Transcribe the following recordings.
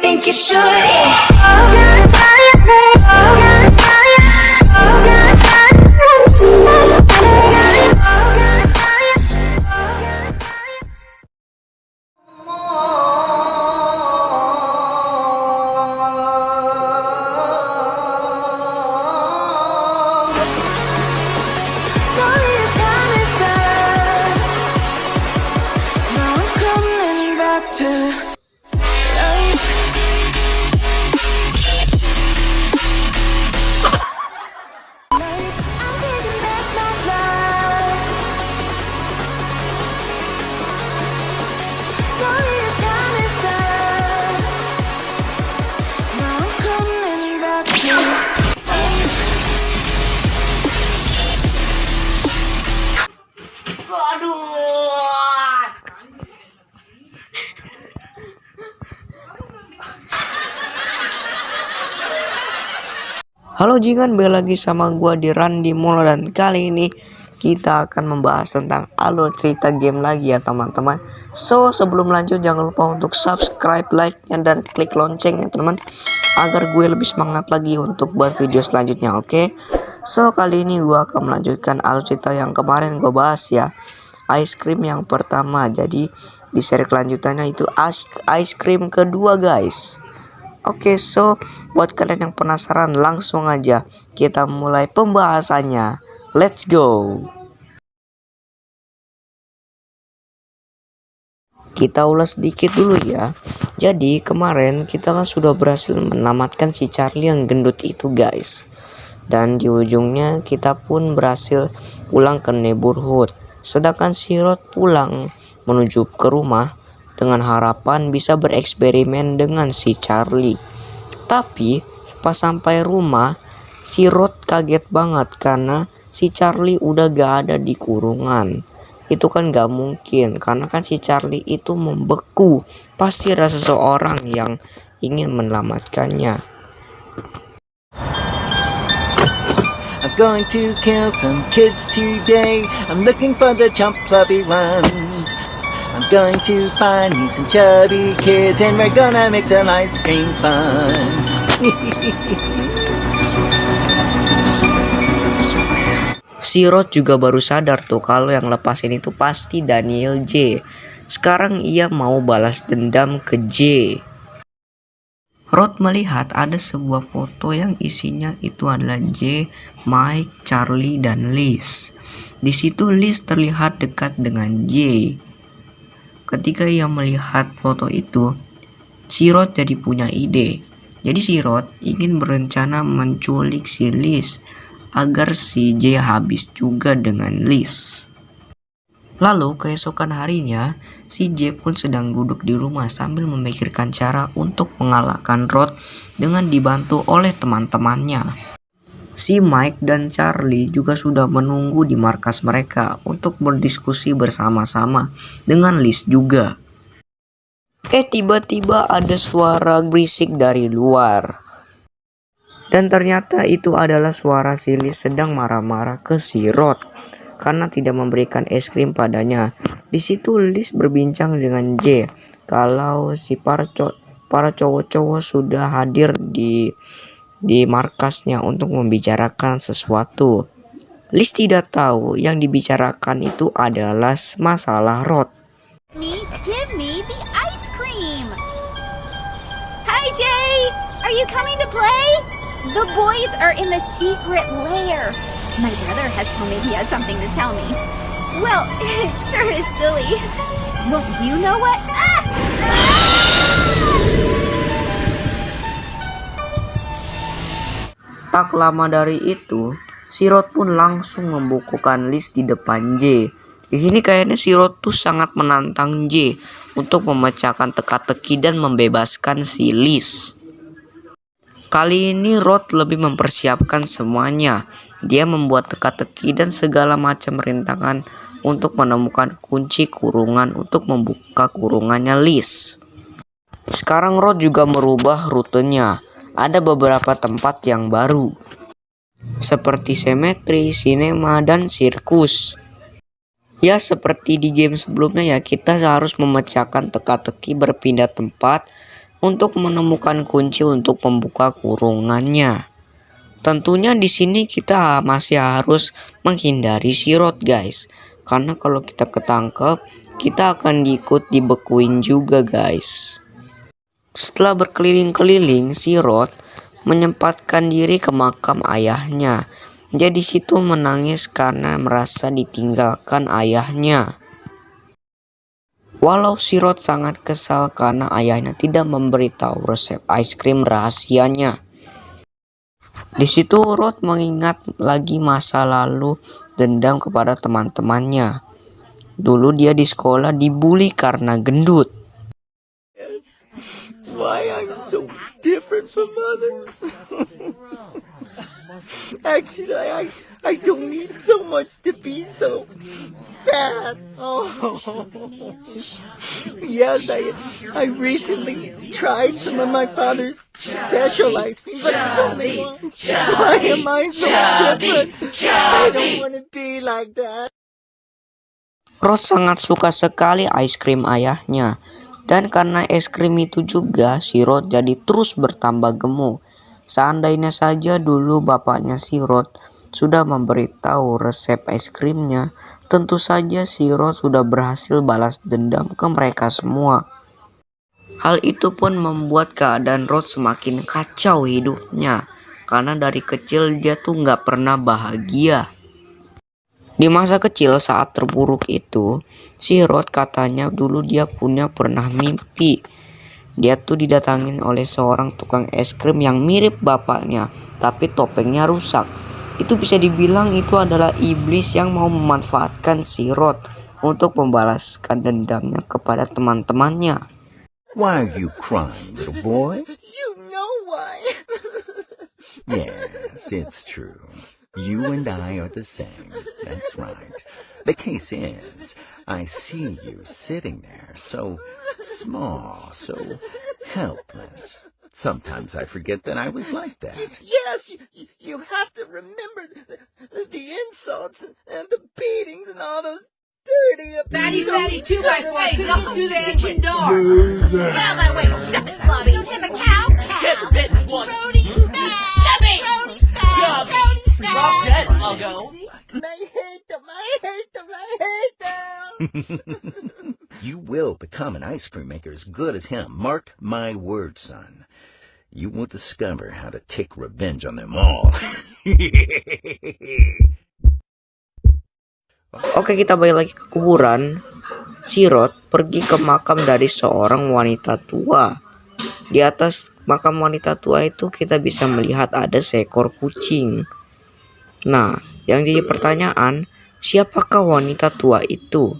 think you should. Yeah. Halo Jingan, balik lagi sama gua di Randy Molo, dan kali ini kita akan membahas tentang alur cerita game lagi ya teman-teman. So sebelum lanjut jangan lupa untuk subscribe, like-nya, dan klik loncengnya teman, agar gue lebih semangat lagi untuk buat video selanjutnya, oke? So kali ini gua akan melanjutkan alur cerita yang kemarin gue bahas ya, ice cream yang pertama. Jadi di seri kelanjutannya itu ice cream kedua guys. Oke, so buat kalian yang penasaran, langsung aja kita mulai pembahasannya. Let's go. Kita ulas sedikit dulu ya. Jadi kemarin kita kan sudah berhasil menamatkan si Charlie yang gendut itu guys. Dan di ujungnya kita pun berhasil pulang ke neighborhood. Sedangkan si Rod pulang menuju ke rumah dengan harapan bisa bereksperimen dengan si Charlie. Tapi pas sampai rumah, si Rod kaget banget karena si Charlie udah gak ada di kurungan. Itu kan gak mungkin karena kan si Charlie itu membeku. Pasti ada seseorang yang ingin menyelamatkannya. I'm going to kill some kids today. I'm looking for the chump fluffy ones. I'm going to find me some chubby kids, and we're gonna make some ice cream fun. Si Rod juga baru sadar tuh kalau yang lepasin itu pasti Daniel J. Sekarang ia mau balas dendam ke J. Rod melihat ada sebuah foto yang isinya itu adalah J, Mike, Charlie, dan Liz. Di situ Liz terlihat dekat dengan J. Ketika ia melihat foto itu, si Rod jadi punya ide. Jadi si Rod ingin berencana menculik si Liz agar si J habis juga dengan Liz. Lalu keesokan harinya, si J pun sedang duduk di rumah sambil memikirkan cara untuk mengalahkan Rod dengan dibantu oleh teman-temannya. Si Mike dan Charlie juga sudah menunggu di markas mereka untuk berdiskusi bersama-sama dengan Liz juga. Tiba-tiba ada suara berisik dari luar. Dan ternyata itu adalah suara si Liz sedang marah-marah ke si Rod karena tidak memberikan es krim padanya. Di situ Liz berbincang dengan J kalau si para cowok-cowok sudah hadir di markasnya untuk membicarakan sesuatu. Liz tidak tahu yang dibicarakan itu adalah masalah Rod. Give me the ice cream. Hi Jay, are you coming to play? The boys are in the secret lair. My brother has told me he has something to tell me. Well, it sure is silly. Well, you know what? Tak lama dari itu, si Rod pun langsung membukukan Liz di depan J. Di sini kayaknya si Rod tuh sangat menantang J untuk memecahkan teka-teki dan membebaskan si Liz. Kali ini Rod lebih mempersiapkan semuanya. Dia membuat teka-teki dan segala macam rintangan untuk menemukan kunci kurungan untuk membuka kurungannya Liz. Sekarang Rod juga merubah rutenya. Ada beberapa tempat yang baru, seperti cemetery, sinema, dan sirkus. Ya seperti di game sebelumnya ya, kita harus memecahkan teka-teki berpindah tempat untuk menemukan kunci untuk membuka kurungannya. Tentunya di sini kita masih harus menghindari Sirot guys, karena kalau kita ketangkep kita akan dibekuin juga guys. Setelah berkeliling-keliling, Sirot menyempatkan diri ke makam ayahnya. Dia di situ menangis karena merasa ditinggalkan ayahnya. Walau Sirot sangat kesal karena ayahnya tidak memberitahu resep es krim rahasianya. Di situ Rod mengingat lagi masa lalu dendam kepada teman-temannya. Dulu dia di sekolah dibully karena gendut. Why I'm so different from others. Actually, I don't need so much to be so fat. Oh. Yes, I recently tried some of my father's special ice cream, but it's only once. Why am I so different? I don't want to be like that. Rod sangat suka sekali es krim ayahnya. Dan karena es krim itu juga, si Rod jadi terus bertambah gemuk. Seandainya saja dulu bapaknya si Rod sudah memberitahu resep es krimnya, tentu saja si Rod sudah berhasil balas dendam ke mereka semua. Hal itu pun membuat keadaan Rod semakin kacau hidupnya, karena dari kecil dia tuh gak pernah bahagia. Di masa kecil saat terburuk itu, si Rod katanya dulu dia pernah mimpi. Dia tuh didatangin oleh seorang tukang es krim yang mirip bapaknya, tapi topengnya rusak. Itu bisa dibilang itu adalah iblis yang mau memanfaatkan si Rod untuk membalaskan dendamnya kepada teman-temannya. Why are you crying, little boy? You know why. Yes, it's true. You and I are the same. That's right. The case is, I see you sitting there so small, so helpless. Sometimes I forget that I was like that. Yes, you have to remember the insults and the beatings and all those dirty Fatty, 2x4, come through the engine door. Get out of my way, shut it, Bobby. Give him a cow. Get bitten once. Shove it. Shove. Drop dead, Muggo. I hate them. You will become an ice cream maker as good as him. Mark my words, son. You will discover how to take revenge on them all. Oke, kita balik lagi ke kuburan. Si Rod pergi ke makam dari seorang wanita tua. Di atas makam wanita tua itu kita bisa melihat ada seekor kucing. Nah, yang jadi pertanyaan, siapakah wanita tua itu?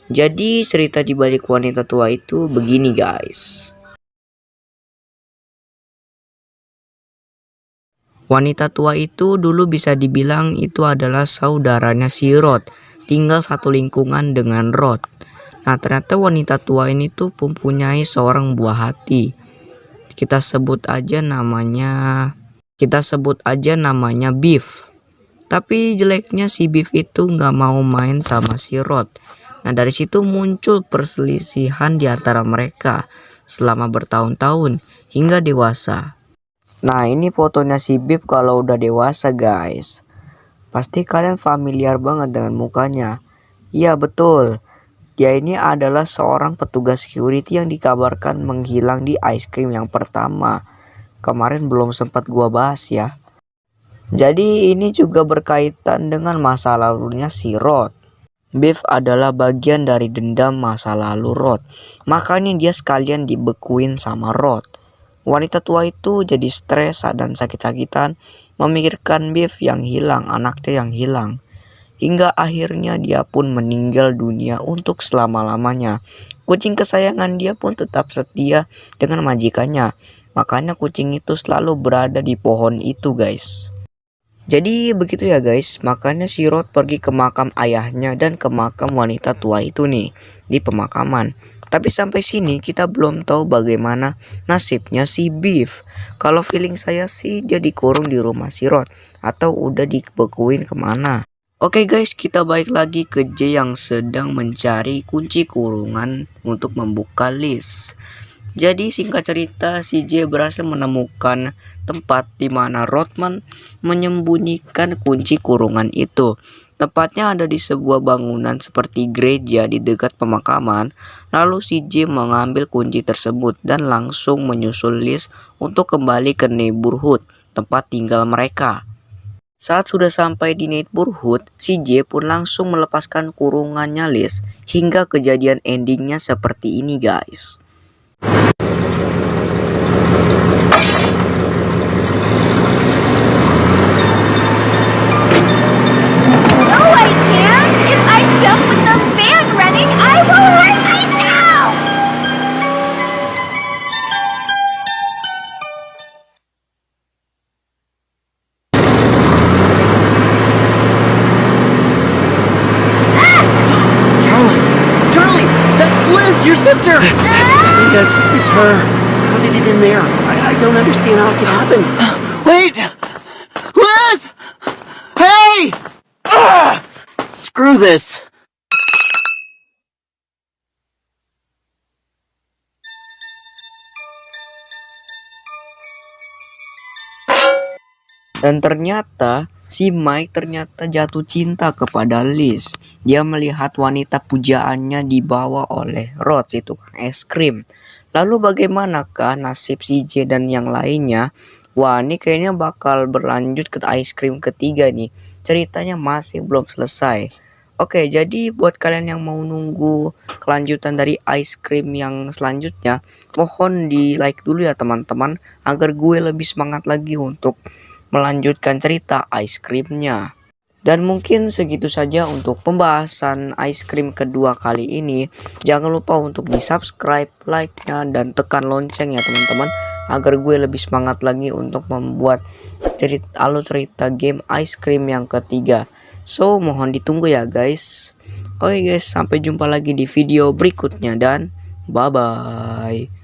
Jadi cerita di balik wanita tua itu begini guys. Wanita tua itu dulu bisa dibilang itu adalah saudaranya si Rod, tinggal satu lingkungan dengan Rod. Nah, ternyata wanita tua ini tuh mempunyai seorang buah hati. Kita sebut aja namanya Beef. Tapi jeleknya si Beef itu nggak mau main sama si Rod. Nah, dari situ muncul perselisihan di antara mereka selama bertahun-tahun hingga dewasa. Nah, ini fotonya si Beef kalau udah dewasa guys. Pasti kalian familiar banget dengan mukanya. Iya betul, dia ini adalah seorang petugas security yang dikabarkan menghilang di ice cream yang pertama. Kemarin belum sempat gua bahas ya. Jadi ini juga berkaitan dengan masa lalunya si Rod. Beef adalah bagian dari dendam masa lalu Rod. Makanya dia sekalian dibekuin sama Rod. Wanita tua itu jadi stres dan sakit-sakitan memikirkan Beef yang hilang, anaknya yang hilang. Hingga akhirnya dia pun meninggal dunia untuk selama-lamanya. Kucing kesayangan dia pun tetap setia dengan majikannya. Makanya kucing itu selalu berada di pohon itu guys. Jadi begitu ya guys, makanya si Rod pergi ke makam ayahnya dan ke makam wanita tua itu nih di pemakaman. Tapi sampai sini kita belum tahu bagaimana nasibnya si Beef. Kalau feeling saya sih dia dikurung di rumah si Rod atau udah dibekuin kemana. Oke guys, kita balik lagi ke J yang sedang mencari kunci kurungan untuk membuka list. Jadi singkat cerita, si J berhasil menemukan tempat di mana Rodman menyembunyikan kunci kurungan itu. Tepatnya ada di sebuah bangunan seperti gereja di dekat pemakaman. Lalu si J mengambil kunci tersebut dan langsung menyusul Liz untuk kembali ke neighborhood, tempat tinggal mereka. Saat sudah sampai di neighborhood, si J pun langsung melepaskan kurungannya Liz hingga kejadian endingnya seperti ini guys. No, I can't! If I jump with the fan running, I will hurt myself! Charlie! That's Liz, your sister! Yes, it's her. How did it get in there? I don't understand how it could happen. Wait! Liz! Hey! Screw this. Dan ternyata si Mike ternyata jatuh cinta kepada Liz. Dia melihat wanita pujaannya dibawa oleh Rhodes, itu es krim. Lalu bagaimanakah nasib si J dan yang lainnya? Wah, ini kayaknya bakal berlanjut ke ice cream ketiga nih. Ceritanya masih belum selesai. Oke, jadi buat kalian yang mau nunggu kelanjutan dari ice cream yang selanjutnya, mohon di like dulu ya teman-teman, agar gue lebih semangat lagi untuk melanjutkan cerita ice creamnya. Dan mungkin segitu saja untuk pembahasan ice cream kedua kali ini. Jangan lupa untuk di subscribe, like-nya, dan tekan lonceng ya teman-teman, agar gue lebih semangat lagi untuk membuat alur cerita game ice cream yang ketiga. So mohon ditunggu ya guys. Oke guys, sampai jumpa lagi di video berikutnya dan bye bye.